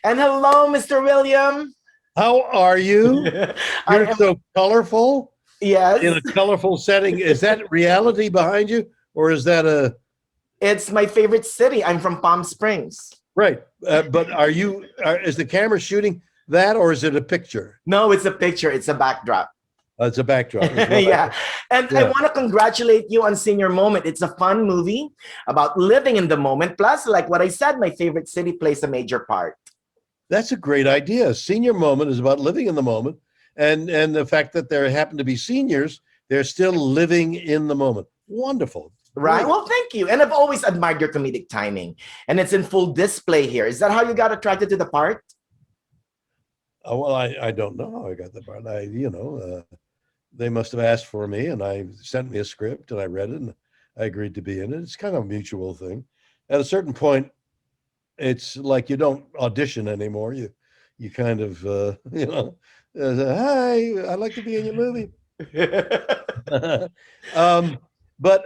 And hello, Mr. William. How are you? I You're am, so colorful in yes, a colorful setting. Is that reality behind you, or is that a it's my favorite city. I'm from Palm Springs. right? But is the camera shooting that, or is it a picture? No, it's a picture, it's a backdrop. It's a backdrop. Is what I Yeah. And I yeah. want to congratulate you on Senior Moment. It's a fun movie about living in the moment. Plus, like what I said, my favorite city plays a major part. That's a great idea. Senior moment is about living in the moment, and the fact that there happen to be seniors, they're still living in the moment. Wonderful, Right. great. Well, thank you. And I've always admired your comedic timing. And it's in full display here. Is that how you got attracted to the part? Well, I don't know how I got the part. They must have asked for me, and I sent me a script, and I read it, and I agreed to be in it. It's kind of a mutual thing. At a certain point, it's like you don't audition anymore. You kind of hi, I'd like to be in your movie. um, but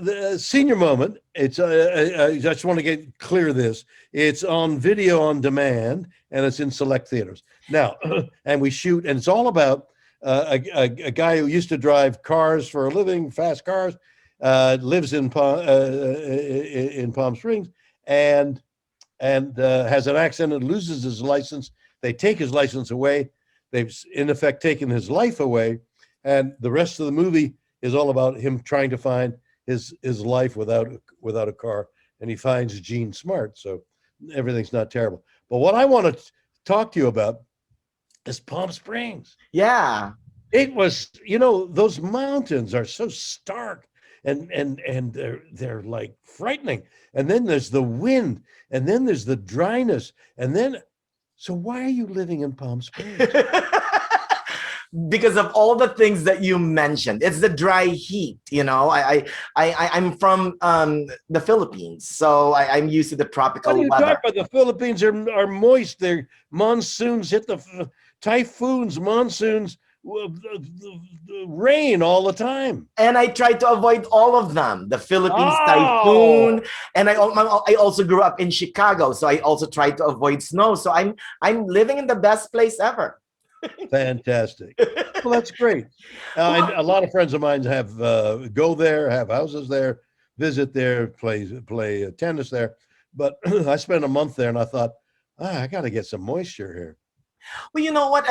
the senior moment, it's I just want to get clear of this. It's on video on demand, and it's in select theaters now. And we shoot, and it's all about a guy who used to drive cars for a living, fast cars, lives in Palm Springs, and has an accident and loses his license. They take his license away. They've in effect taken his life away, and the rest of the movie is all about him trying to find his life without a car, and he finds Gene Smart. So everything's not terrible. But what I want to talk to you about is Palm Springs. Yeah. It was, those mountains are so stark and they're like frightening. And then there's the wind, and then there's the dryness, and then so why are you living in Palm Springs? Because of all the things that you mentioned. It's the dry heat. I'm from the Philippines, so I'm used to the What are tropical you talking weather. about? The Philippines are moist. Their monsoons hit typhoons, monsoons, rain all the time. And I try to avoid all of them. The Philippines Oh, typhoon, and I also grew up in Chicago, so I also try to avoid snow. So I'm living in the best place ever. fantastic. Well, that's great. And Well, a lot of friends of mine have go there, have houses there, visit there, play tennis there. But I spent a month there, and I thought, I got to get some moisture here. well, you know what?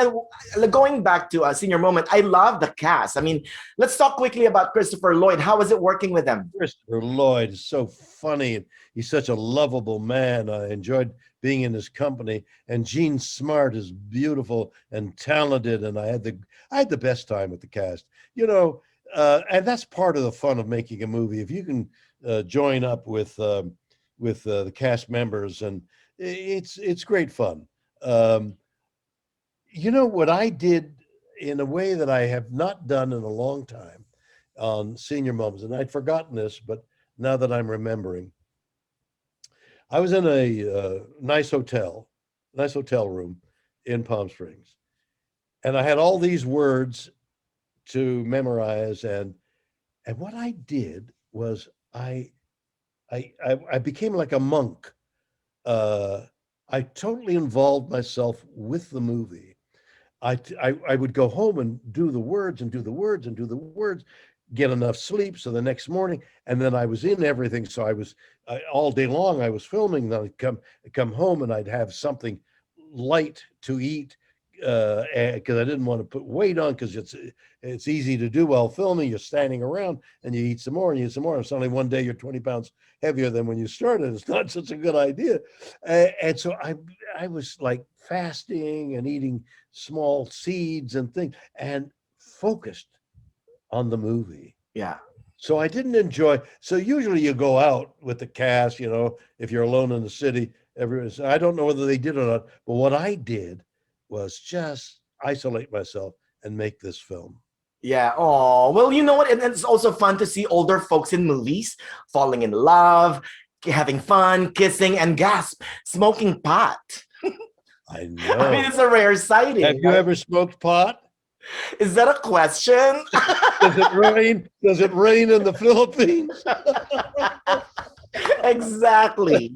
Going back to a Senior Moment, I love the cast. I mean, let's talk quickly about Christopher Lloyd. How was it working with him? Christopher Lloyd is so funny, and he's such a lovable man. I enjoyed being in his company. And Gene Smart is beautiful and talented, and I had the best time with the cast. And that's part of the fun of making a movie. If you can join up with the cast members, and it's great fun. Um, what I did in a way that I have not done in a long time on senior moments, and I'd forgotten this, but now that I'm remembering, I was in a nice hotel room in Palm Springs, and I had all these words to memorize, and what I did was I became like a monk. Uh, I totally involved myself with the movie. I would go home and do the words and do the words and do the words, get enough sleep so the next morning, and then I was in everything. So I was all day long. I was filming. Then I'd come home and I'd have something light to eat because I didn't want to put weight on because it's easy to do while filming. You're standing around and you eat some more and you eat some more, and suddenly one day you're 20 pounds heavier than when you started. It's not such a good idea, and so I was like fasting and eating small seeds and things and focused on the movie. Yeah. So I didn't enjoy. So usually you go out with the cast, if you're alone in the city, everyone's, I don't know whether they did or not, but what I did was just isolate myself and make this film. Yeah. Oh, well, you know what? And it's also fun to see older folks in movies falling in love, having fun, kissing, and gasp, smoking pot. I I mean, know. it's a rare Have sighting, you right? ever smoked pot? Is that a question? Does it rain? Does it rain in the Philippines? Exactly.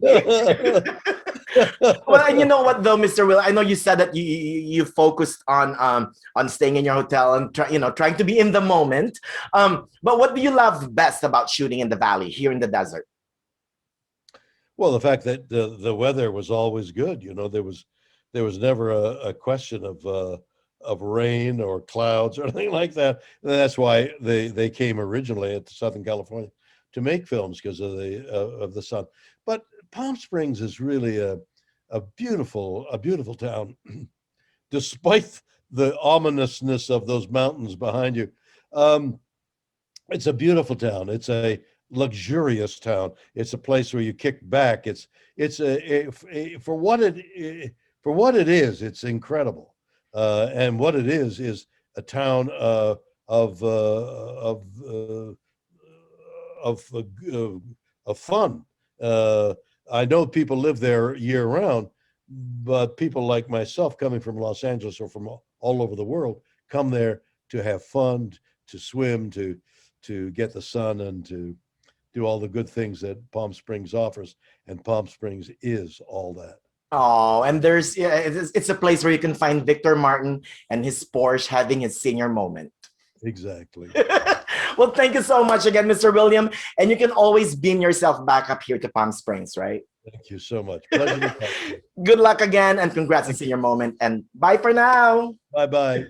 Well, and you know what though, Mr. Will, I know you said that you focused on staying in your hotel and trying to be in the moment. But what do you love best about shooting in the valley here in the desert? Well, the fact that the weather was always good, there was never a question of rain or clouds or anything like that. And that's why they came originally to Southern California to make films because of the sun. But Palm Springs is really a beautiful town, despite the ominousness of those mountains behind you. Um, it's a beautiful town. It's a luxurious town. It's a place where you kick back. It's for what for what it is. It's incredible, and what it is a town of of uh, of fun. Uh, I know people live there year round, but people like myself coming from Los Angeles or from all over the world come there to have fun, to swim, to get the sun, and to do all the good things that Palm Springs offers. And Palm Springs is all that. Oh, and there's yeah, it's a place where you can find Victor Martin and his Porsche having his senior moment. Exactly. Well, thank you so much again, Mr. William. And you can always beam yourself back up here to Palm Springs, right? Thank you so much. Pleasure to talk to you. Good luck again and congrats on Thank senior you. moment. And bye for now. Bye bye.